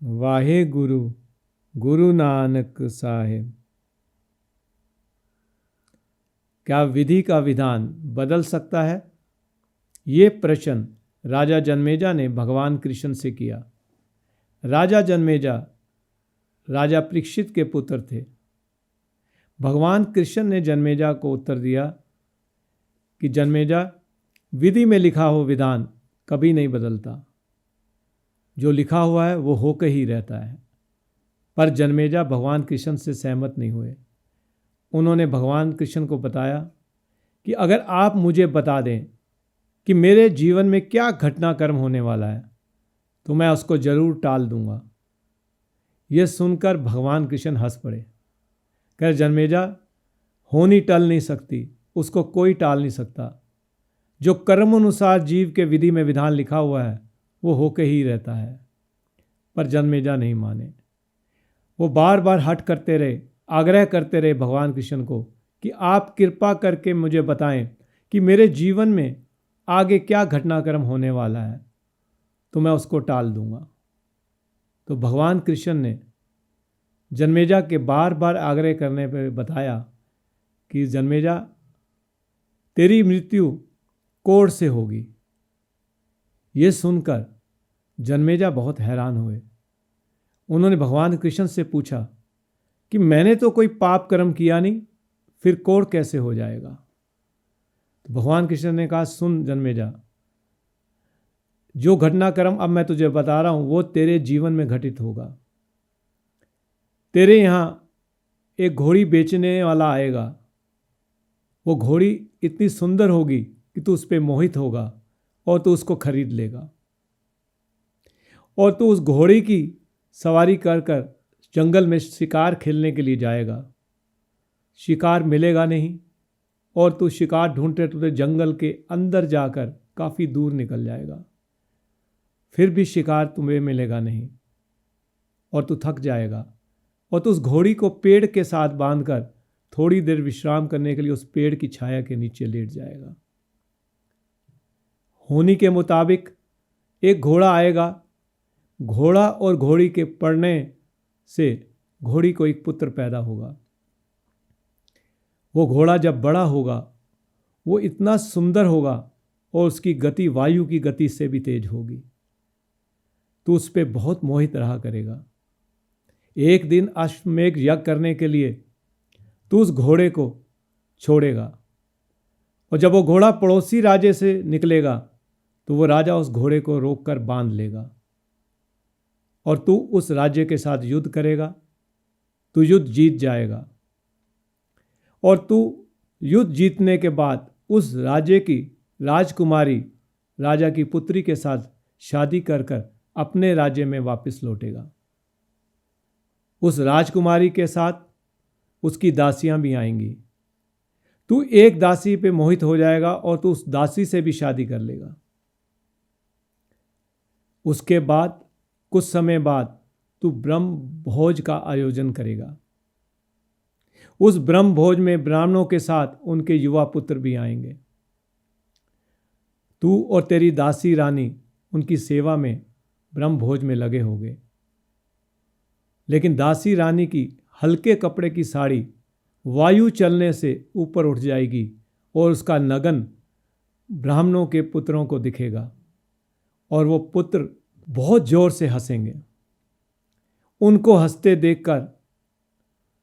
वाहे गुरु गुरु नानक साहिब। क्या विधि का विधान बदल सकता है? ये प्रश्न राजा जन्मेजा ने भगवान कृष्ण से किया। राजा जन्मेजा राजा परीक्षित के पुत्र थे। भगवान कृष्ण ने जन्मेजा को उत्तर दिया कि जन्मेजा, विधि में लिखा हो विधान कभी नहीं बदलता। जो लिखा हुआ है वो होकर ही रहता है। पर जन्मेजा भगवान कृष्ण से सहमत नहीं हुए। उन्होंने भगवान कृष्ण को बताया कि अगर आप मुझे बता दें कि मेरे जीवन में क्या घटनाक्रम होने वाला है तो मैं उसको जरूर टाल दूंगा। यह सुनकर भगवान कृष्ण हंस पड़े। कह, जन्मेजा, होनी टल नहीं सकती, उसको कोई टाल नहीं सकता। जो कर्म अनुसार जीव के विधि में विधान लिखा हुआ है वो होके ही रहता है। पर जन्मेजा नहीं माने। वो बार बार हट करते रहे, आग्रह करते रहे भगवान कृष्ण को कि आप कृपा करके मुझे बताएं कि मेरे जीवन में आगे क्या घटनाक्रम होने वाला है तो मैं उसको टाल दूंगा। तो भगवान कृष्ण ने जन्मेजा के बार बार आग्रह करने पर बताया कि जन्मेजा, तेरी मृत्यु कोढ़ से होगी। ये सुनकर जन्मेजा बहुत हैरान हुए। उन्होंने भगवान कृष्ण से पूछा कि मैंने तो कोई पाप कर्म किया नहीं, फिर कोढ़ कैसे हो जाएगा? तो भगवान कृष्ण ने कहा, सुन जन्मेजा, जो घटनाक्रम अब मैं तुझे बता रहा हूं वो तेरे जीवन में घटित होगा। तेरे यहां एक घोड़ी बेचने वाला आएगा। वो घोड़ी इतनी सुंदर होगी कि तू उस पर मोहित होगा और तू उसको खरीद लेगा। और तू उस घोड़ी की सवारी कर कर जंगल में शिकार खेलने के लिए जाएगा। शिकार मिलेगा नहीं और तू शिकार ढूंढते ढूंढते जंगल के अंदर जाकर काफ़ी दूर निकल जाएगा। फिर भी शिकार तुम्हें मिलेगा नहीं और तू थक जाएगा और तू उस घोड़ी को पेड़ के साथ बांधकर थोड़ी देर विश्राम करने के लिए उस पेड़ की छाया के नीचे लेट जाएगा। होनी के मुताबिक एक घोड़ा आएगा। घोड़ा और घोड़ी के पड़ने से घोड़ी को एक पुत्र पैदा होगा। वो घोड़ा जब बड़ा होगा वो इतना सुंदर होगा और उसकी गति वायु की गति से भी तेज होगी। तू उस पर बहुत मोहित रहा करेगा। एक दिन अश्वमेध यज्ञ करने के लिए तू उस घोड़े को छोड़ेगा और जब वो घोड़ा पड़ोसी राजे से निकलेगा तो वो राजा उस घोड़े को रोककर बांध लेगा और तू उस राज्य के साथ युद्ध करेगा। तू युद्ध जीत जाएगा और तू युद्ध जीतने के बाद उस राज्य की राजकुमारी राजा की पुत्री के साथ शादी कर कर अपने राज्य में वापस लौटेगा। उस राजकुमारी के साथ उसकी दासियां भी आएंगी। तू एक दासी पे मोहित हो जाएगा और तू उस दासी से भी शादी कर लेगा। उसके बाद कुछ समय बाद तू ब्रह्म भोज का आयोजन करेगा। उस ब्रह्म भोज में ब्राह्मणों के साथ उनके युवा पुत्र भी आएंगे। तू और तेरी दासी रानी उनकी सेवा में ब्रह्म भोज में लगे होंगे। लेकिन दासी रानी की हल्के कपड़े की साड़ी वायु चलने से ऊपर उठ जाएगी और उसका नगन ब्राह्मणों के पुत्रों को दिखेगा और वो पुत्र बहुत जोर से हंसेंगे। उनको हंसते देखकर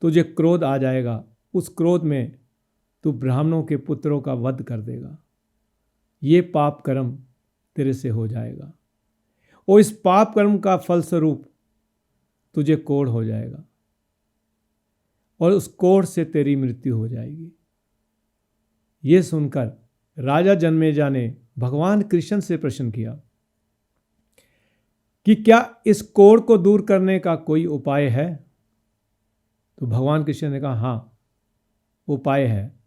तुझे क्रोध आ जाएगा। उस क्रोध में तू ब्राह्मणों के पुत्रों का वध कर देगा। ये पाप कर्म तेरे से हो जाएगा और इस पाप कर्म का फलस्वरूप तुझे कोढ़ हो जाएगा और उस कोढ़ से तेरी मृत्यु हो जाएगी। ये सुनकर राजा जन्मेजा ने भगवान कृष्ण से प्रश्न किया कि क्या इस कोढ़ को दूर करने का कोई उपाय है? तो भगवान कृष्ण ने कहा, हाँ, उपाय है।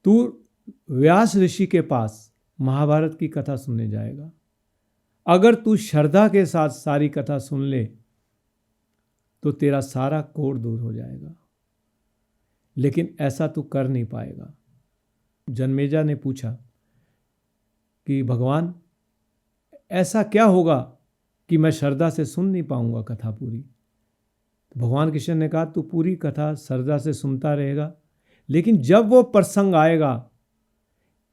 तू व्यास ऋषि के पास महाभारत की कथा सुनने जाएगा। अगर तू श्रद्धा के साथ सारी कथा सुन ले तो तेरा सारा कोढ़ दूर हो जाएगा, लेकिन ऐसा तू कर नहीं पाएगा। जन्मेजा ने पूछा कि भगवान, ऐसा क्या होगा कि मैं श्रद्धा से सुन नहीं पाऊंगा कथा पूरी। तो भगवान कृष्ण ने कहा, तू पूरी कथा श्रद्धा से सुनता रहेगा, लेकिन जब वो प्रसंग आएगा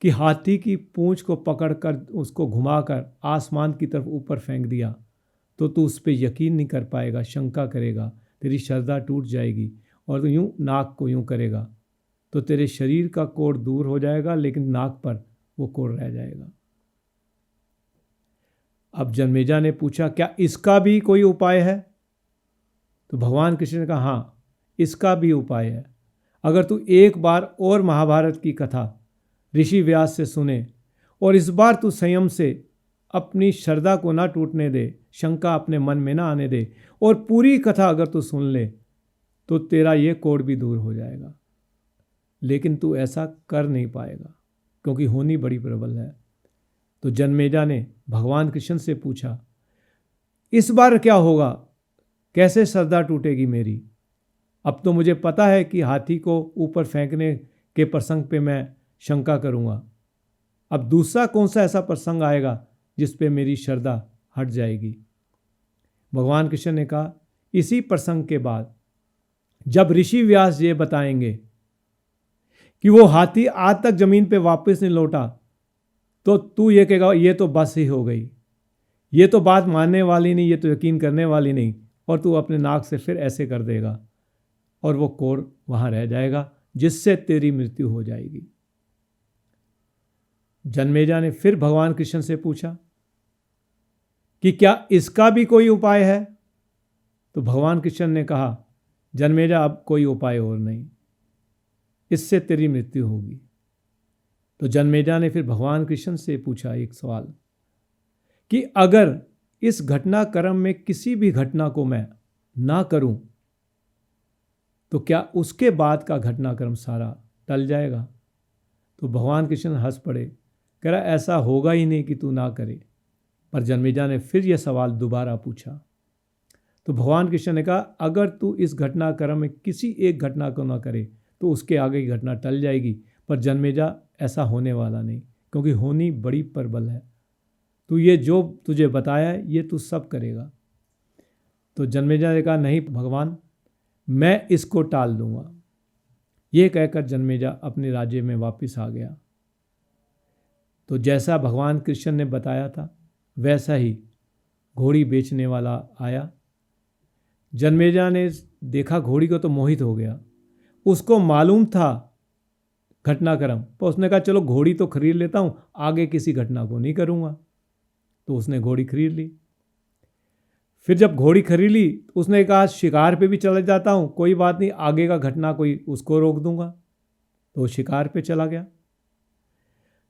कि हाथी की पूंछ को पकड़कर उसको घुमाकर आसमान की तरफ ऊपर फेंक दिया, तो तू उस पर यकीन नहीं कर पाएगा, शंका करेगा, तेरी श्रद्धा टूट जाएगी और यूं नाक को यूं करेगा तो तेरे शरीर का कोढ़ दूर हो जाएगा, लेकिन नाक पर वो कोढ़ रह जाएगा। अब जन्मेजा ने पूछा, क्या इसका भी कोई उपाय है? तो भगवान कृष्ण ने कहा, हाँ, इसका भी उपाय है। अगर तू एक बार और महाभारत की कथा ऋषि व्यास से सुने और इस बार तू संयम से अपनी श्रद्धा को ना टूटने दे, शंका अपने मन में ना आने दे, और पूरी कथा अगर तू सुन ले, तो तेरा ये कोढ़ भी दूर हो जाएगा। लेकिन तू ऐसा कर नहीं पाएगा क्योंकि होनी बड़ी प्रबल है। तो जन्मेजा ने भगवान कृष्ण से पूछा, इस बार क्या होगा? कैसे श्रद्धा टूटेगी मेरी? अब तो मुझे पता है कि हाथी को ऊपर फेंकने के प्रसंग पे मैं शंका करूंगा। अब दूसरा कौन सा ऐसा प्रसंग आएगा जिस पे मेरी श्रद्धा हट जाएगी? भगवान कृष्ण ने कहा, इसी प्रसंग के बाद जब ऋषि व्यास ये बताएंगे कि वो हाथी आज तक जमीन पे वापस नहीं लौटा, तो तू ये कहेगा, ये तो बस ही हो गई, ये तो बात मानने वाली नहीं, ये तो यकीन करने वाली नहीं, और तू अपने नाक से फिर ऐसे कर देगा और वो कोढ़ वहां रह जाएगा, जिससे तेरी मृत्यु हो जाएगी। जन्मेजा ने फिर भगवान कृष्ण से पूछा कि क्या इसका भी कोई उपाय है? तो भगवान कृष्ण ने कहा, जन्मेजा, अब कोई उपाय और नहीं, इससे तेरी मृत्यु होगी। तो जन्मेजा ने फिर भगवान कृष्ण से पूछा एक सवाल कि अगर इस घटनाक्रम में किसी भी घटना को मैं ना करूं, तो क्या उसके बाद का घटनाक्रम सारा टल जाएगा? तो भगवान कृष्ण हंस पड़े, कह रहा, ऐसा होगा ही नहीं कि तू ना करे। पर जन्मेजा ने फिर यह सवाल दोबारा पूछा। तो भगवान कृष्ण ने कहा, अगर तू इस घटनाक्रम में किसी एक घटना को ना करे तो उसके आगे की घटना टल जाएगी। पर जन्मेजा, ऐसा होने वाला नहीं, क्योंकि होनी बड़ी प्रबल है। तू ये जो तुझे बताया है ये तू सब करेगा। तो जन्मेजा ने कहा, नहीं भगवान, मैं इसको टाल दूंगा। ये कहकर जन्मेजा अपने राज्य में वापस आ गया। तो जैसा भगवान कृष्ण ने बताया था वैसा ही घोड़ी बेचने वाला आया। जन्मेजा ने देखा घोड़ी को तो मोहित हो गया। उसको मालूम था घटनाक्रम, पर उसने कहा, चलो घोड़ी तो खरीद लेता हूँ, आगे किसी घटना को नहीं करूँगा। तो उसने घोड़ी खरीद ली। फिर जब घोड़ी खरीद ली तो उसने कहा, शिकार पे भी चला जाता हूँ, कोई बात नहीं, आगे का घटना कोई उसको रोक दूंगा। तो शिकार पे चला गया।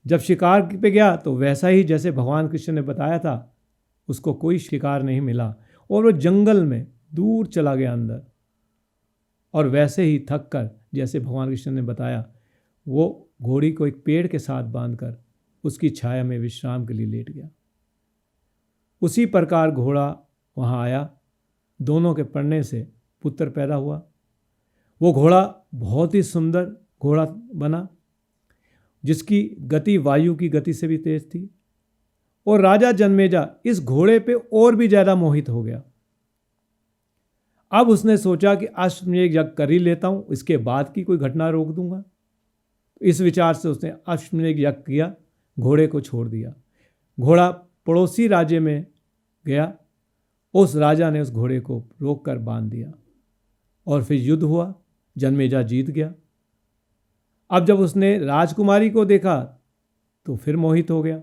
जब शिकार पे गया तो वैसा ही जैसे भगवान कृष्ण ने बताया था, उसको कोई शिकार नहीं मिला और वो जंगल में दूर चला गया अंदर। और वैसे ही थक कर, जैसे भगवान कृष्ण ने बताया, वो घोड़ी को एक पेड़ के साथ बांधकर उसकी छाया में विश्राम के लिए लेट गया। उसी प्रकार घोड़ा वहाँ आया, दोनों के पड़ने से पुत्र पैदा हुआ। वो घोड़ा बहुत ही सुंदर घोड़ा बना, जिसकी गति वायु की गति से भी तेज थी। और राजा जन्मेजा इस घोड़े पे और भी ज़्यादा मोहित हो गया। अब उसने सोचा कि अश्वमेध यज्ञ कर ही लेता हूँ, इसके बाद की कोई घटना रोक दूंगा। इस विचार से उसने अश्वमेध यज्ञ किया, घोड़े को छोड़ दिया। घोड़ा पड़ोसी राज्य में गया। उस राजा ने उस घोड़े को रोक कर बांध दिया और फिर युद्ध हुआ। जन्मेजा जीत गया। अब जब उसने राजकुमारी को देखा तो फिर मोहित हो गया।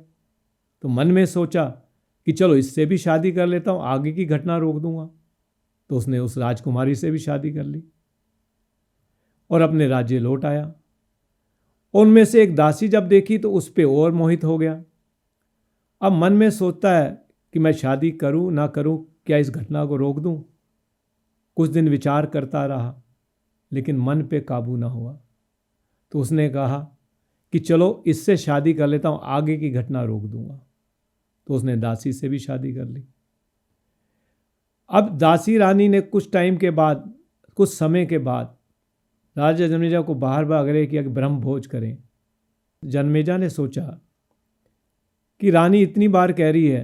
तो मन में सोचा कि चलो इससे भी शादी कर लेता हूँ, आगे की घटना रोक दूंगा। तो उसने उस राजकुमारी से भी शादी कर ली और अपने राज्य लौट आया। उनमें से एक दासी जब देखी तो उस पर और मोहित हो गया। अब मन में सोचता है कि मैं शादी करूं ना करूं, क्या इस घटना को रोक दूं। कुछ दिन विचार करता रहा, लेकिन मन पे काबू ना हुआ। तो उसने कहा कि चलो इससे शादी कर लेता हूं, आगे की घटना रोक दूंगा। तो उसने दासी से भी शादी कर ली। अब दासी रानी ने कुछ टाइम के बाद, कुछ समय के बाद राजा जन्मेजा को बार आग्रह किया कि ब्रह्म भोज करें। जन्मेजा ने सोचा कि रानी इतनी बार कह रही है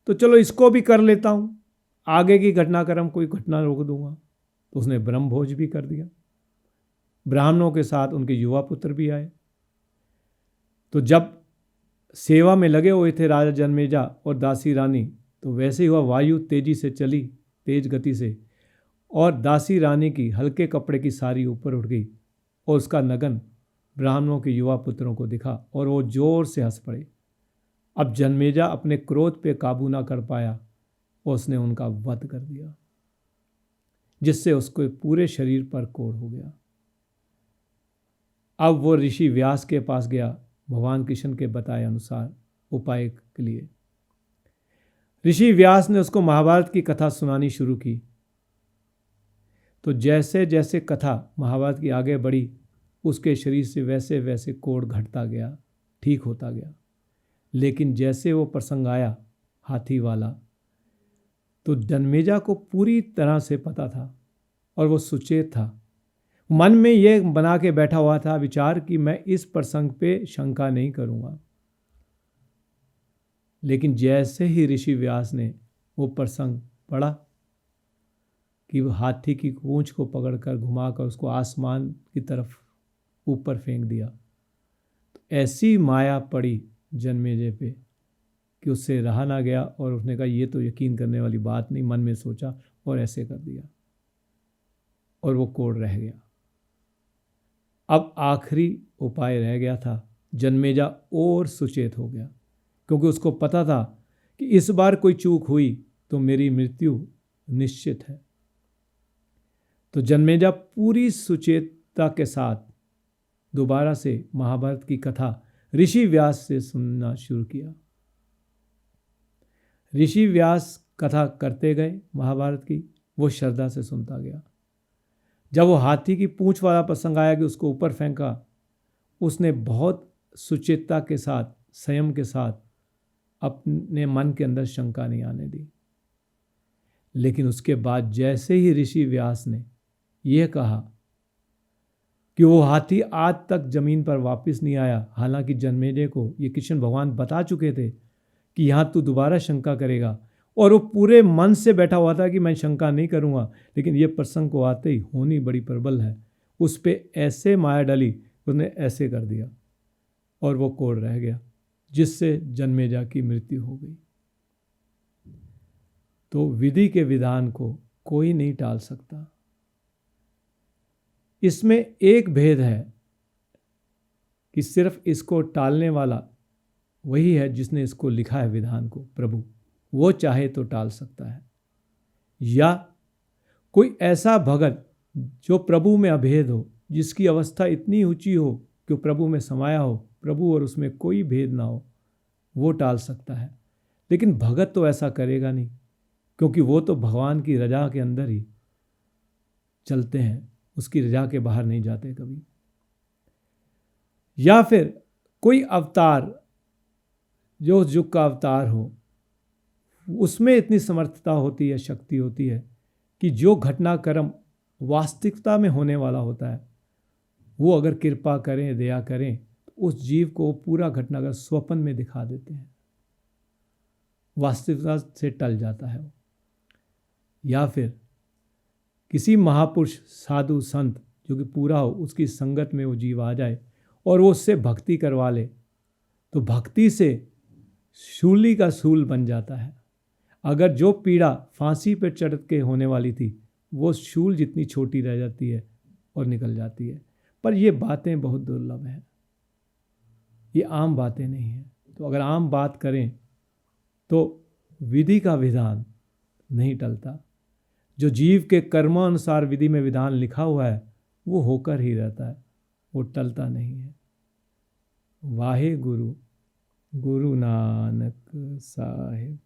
तो चलो इसको भी कर लेता हूँ, आगे की घटनाक्रम कोई घटना रोक दूंगा। तो उसने ब्रह्म भोज भी कर दिया। ब्राह्मणों के साथ उनके युवा पुत्र भी आए। तो जब सेवा में लगे हुए थे राजा जन्मेजा और दासी रानी, तो वैसे ही हुआ, वायु तेजी से चली, तेज गति से, और दासी रानी की हल्के कपड़े की साड़ी ऊपर उठ गई और उसका नगन ब्राह्मणों के युवा पुत्रों को दिखा और वो जोर से हंस पड़े। अब जन्मेजा अपने क्रोध पे काबू ना कर पाया और उसने उनका वध कर दिया, जिससे उसके पूरे शरीर पर कोढ़ हो गया। अब वो ऋषि व्यास के पास गया भगवान कृष्ण के बताए अनुसार उपाय के लिए। ऋषि व्यास ने उसको महाभारत की कथा सुनानी शुरू की। तो जैसे जैसे कथा महाभारत की आगे बढ़ी, उसके शरीर से वैसे वैसे कोढ़ घटता गया, ठीक होता गया। लेकिन जैसे वो प्रसंग आया हाथी वाला, तो जन्मेजा को पूरी तरह से पता था और वो सुचेत था। मन में ये बना के बैठा हुआ था विचार कि मैं इस प्रसंग पे शंका नहीं करूँगा। लेकिन जैसे ही ऋषि व्यास ने वो प्रसंग पढ़ा कि वो हाथी की पूंछ को पकड़कर घुमाकर उसको आसमान की तरफ ऊपर फेंक दिया, तो ऐसी माया पड़ी जन्मेजय पे कि उससे रहा ना गया और उसने कहा ये तो यकीन करने वाली बात नहीं, मन में सोचा और ऐसे कर दिया और वो कोढ़ रह गया। अब आखिरी उपाय रह गया था। जन्मेजा और सुचेत हो गया, क्योंकि उसको पता था कि इस बार कोई चूक हुई तो मेरी मृत्यु निश्चित है। तो जन्मेजा पूरी सुचेतता के साथ दोबारा से महाभारत की कथा ऋषि व्यास से सुनना शुरू किया। ऋषि व्यास कथा करते गए महाभारत की, वो श्रद्धा से सुनता गया। जब वो हाथी की पूंछ वाला प्रसंग आया कि उसको ऊपर फेंका, उसने बहुत सुचेतता के साथ, संयम के साथ अपने मन के अंदर शंका नहीं आने दी। लेकिन उसके बाद जैसे ही ऋषि व्यास ने यह कहा कि वो हाथी आज तक जमीन पर वापस नहीं आया, हालांकि जन्मेजय को ये कृष्ण भगवान बता चुके थे कि यहाँ तू दोबारा शंका करेगा, और वो पूरे मन से बैठा हुआ था कि मैं शंका नहीं करूँगा। लेकिन ये प्रसंग को आते ही होनी बड़ी प्रबल है, उस पर ऐसे माया डली, उसने ऐसे कर दिया और वो कोढ़ रह गया, जिससे जन्मेजा की मृत्यु हो गई। तो विधि के विधान को कोई नहीं टाल सकता। इसमें एक भेद है कि सिर्फ इसको टालने वाला वही है जिसने इसको लिखा है विधान को, प्रभु। वो चाहे तो टाल सकता है, या कोई ऐसा भगत जो प्रभु में अभेद हो, जिसकी अवस्था इतनी ऊंची हो कि प्रभु में समाया हो, प्रभु और उसमें कोई भेद ना हो, वो टाल सकता है। लेकिन भगत तो ऐसा करेगा नहीं, क्योंकि वो तो भगवान की रजा के अंदर ही चलते हैं, उसकी रजा के बाहर नहीं जाते कभी। या फिर कोई अवतार जो उस युग का अवतार हो, उसमें इतनी समर्थता होती है, शक्ति होती है कि जो घटनाक्रम वास्तविकता में होने वाला होता है, वो अगर कृपा करें, दया करें, तो उस जीव को पूरा घटनाक्रम स्वप्न में दिखा देते हैं, वास्तविकता से टल जाता है वो। या फिर किसी महापुरुष, साधु, संत जो कि पूरा हो, उसकी संगत में वो जीव आ जाए और वो उससे भक्ति करवा ले, तो भक्ति से शूली का शूल बन जाता है। अगर जो पीड़ा फांसी पर चढ़ के होने वाली थी, वो शूल जितनी छोटी रह जाती है और निकल जाती है। पर ये बातें बहुत दुर्लभ हैं, ये आम बातें नहीं हैं। तो अगर आम बात करें तो विधि का विधान नहीं टलता। जो जीव के कर्मानुसार विधि में विधान लिखा हुआ है, वो होकर ही रहता है, वो टलता नहीं है। वाहे गुरु नानक साहिब।